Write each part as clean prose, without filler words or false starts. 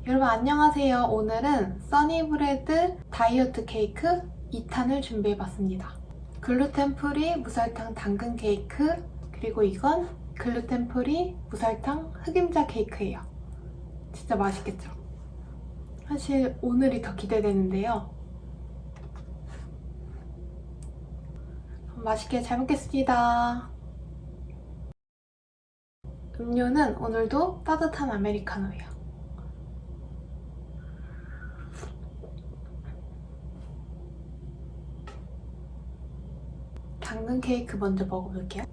여러분 안녕하세요. 오늘은 써니브레드 다이어트 케이크 2탄을 준비해봤습니다. 글루텐 프리 무설탕 당근 케이크, 그리고 이건 글루텐 프리 무설탕 흑임자 케이크예요. 진짜 맛있겠죠? 사실 오늘이 더 기대되는데요. 맛있게 잘 먹겠습니다. 음료는 오늘도 따뜻한 아메리카노예요. 당근 케이크 먼저 먹어볼게요.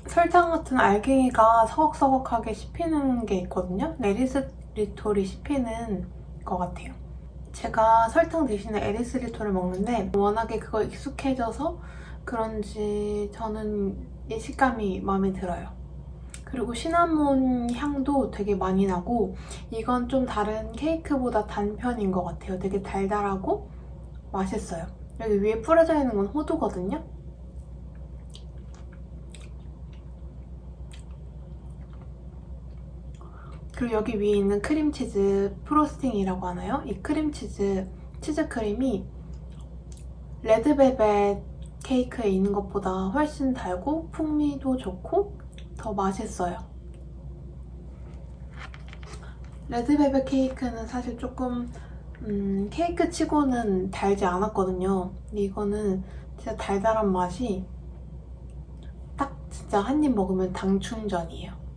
설탕 같은 알갱이가 서걱서걱하게 씹히는 게 있거든요. 에리스리톨이 씹히는 것 같아요. 제가 설탕 대신에 에리스리톨을 먹는데 워낙에 그거 익숙해져서 그런지 저는 이 식감이 마음에 들어요. 그리고 시나몬 향도 되게 많이 나고 이건 좀 다른 케이크보다 단 편인 것 같아요. 되게 달달하고 맛있어요. 여기 위에 뿌려져 있는 건 호두거든요. 그리고 여기 위에 있는 크림치즈 프로스팅이라고 하나요? 이 크림치즈, 치즈크림이 레드벨벳 케이크에 있는 것보다 훨씬 달고 풍미도 좋고 더 맛있어요. 레드벨벳 케이크는 사실 조금 케이크 치고는 달지 않았거든요. 근데 이거는 진짜 달달한 맛이 딱 진짜 한 입 먹으면 당 충전이에요.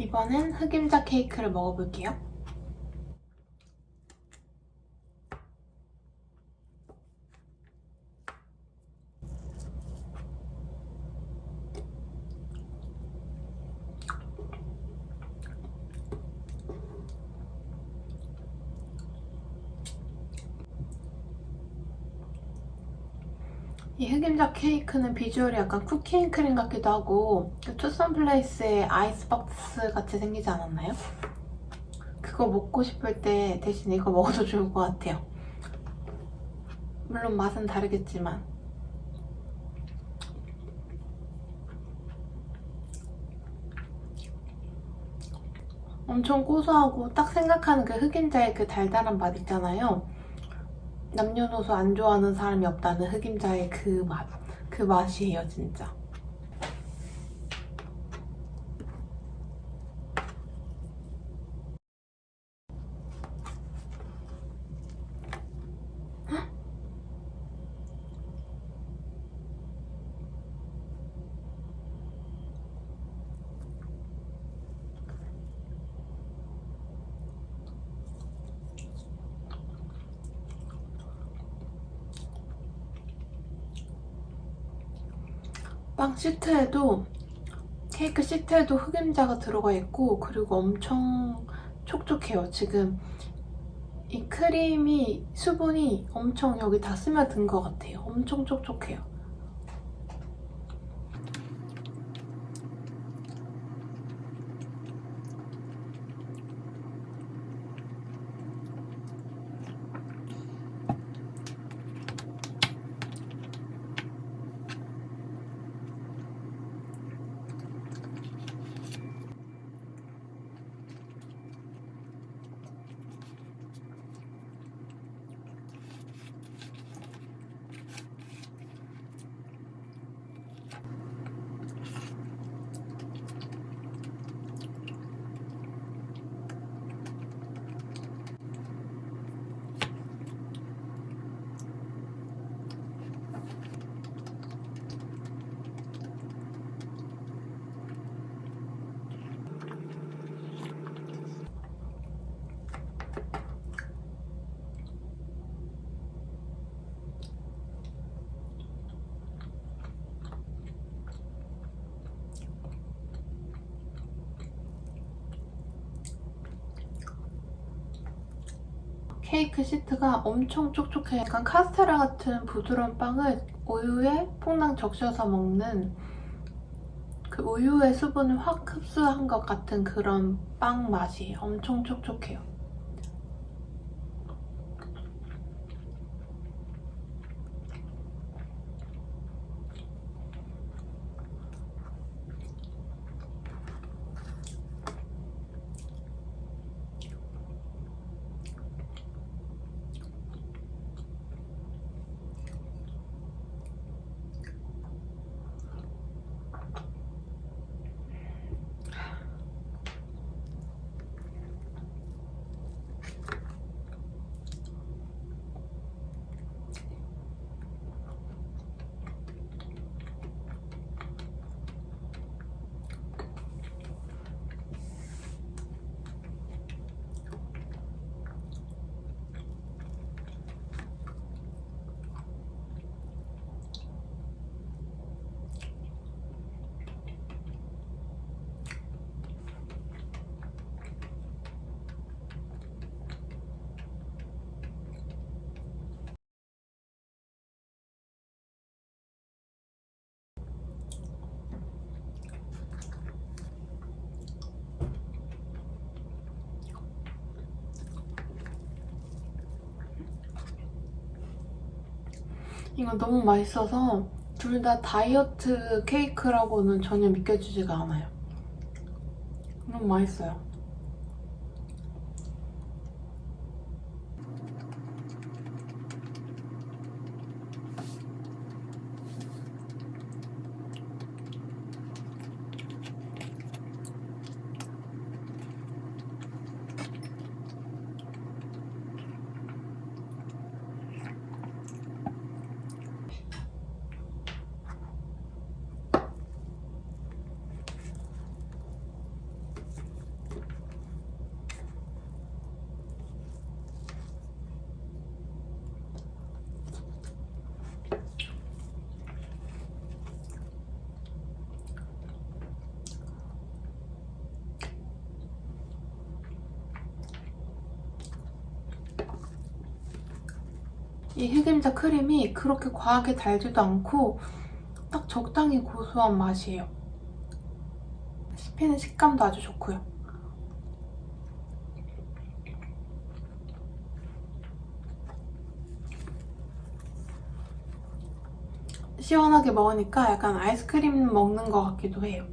이번엔 흑임자 케이크를 먹어볼게요. 이 흑임자 케이크는 비주얼이 약간 쿠키앤크림 같기도 하고 투썸플레이스의 아이스박스 같이 생기지 않았나요? 그거 먹고 싶을 때 대신 이거 먹어도 좋을 것 같아요. 물론 맛은 다르겠지만. 엄청 고소하고 딱 생각하는 그 흑임자의 그 달달한 맛 있잖아요. 남녀노소 안 좋아하는 사람이 없다는 흑임자의 그 맛. 그 맛이에요, 진짜. 빵 시트에도 케이크 시트에도 흑임자가 들어가 있고 그리고 엄청 촉촉해요. 지금 이 크림이 수분이 엄청 여기 다 스며든 것 같아요. 엄청 촉촉해요. 케이크 시트가 엄청 촉촉해. 약간 카스테라 같은 부드러운 빵을 우유에 퐁당 적셔서 먹는 그 우유의 수분을 확 흡수한 것 같은 그런 빵 맛이에요. 엄청 촉촉해요. 이거 너무 맛있어서 둘 다 다이어트 케이크라고는 전혀 믿겨지지가 않아요. 너무 맛있어요. 이 흑임자 크림이 그렇게 과하게 달지도 않고 딱 적당히 고소한 맛이에요. 씹히는 식감도 아주 좋고요. 시원하게 먹으니까 약간 아이스크림 먹는 것 같기도 해요.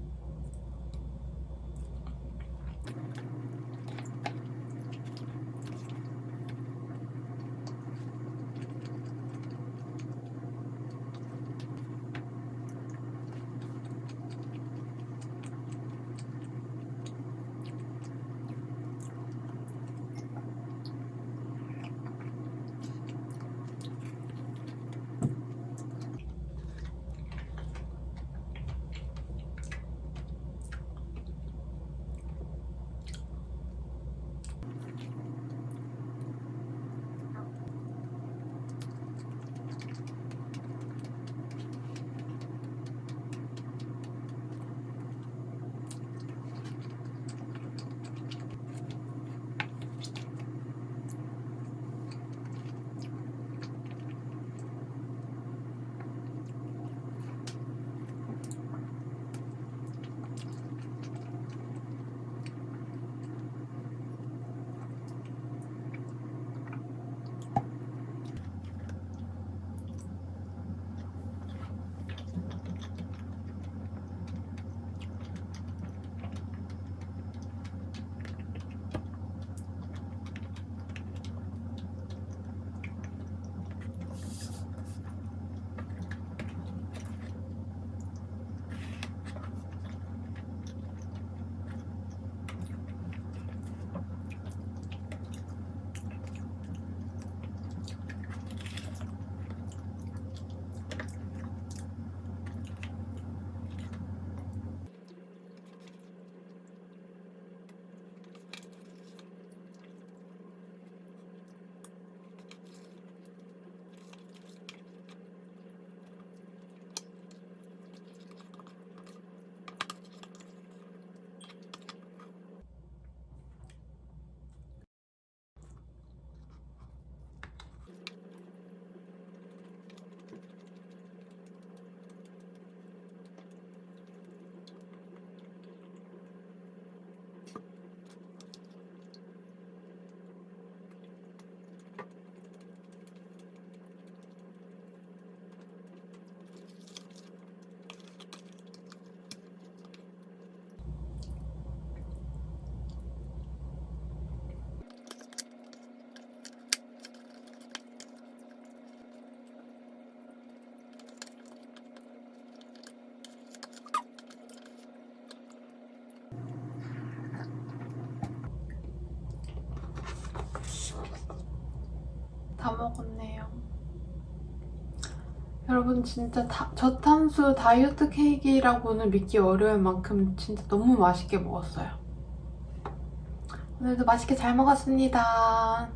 다 먹었네요. 여러분 진짜 저탄수 다이어트 케이크라고는 믿기 어려울 만큼 진짜 너무 맛있게 먹었어요. 오늘도 맛있게 잘 먹었습니다.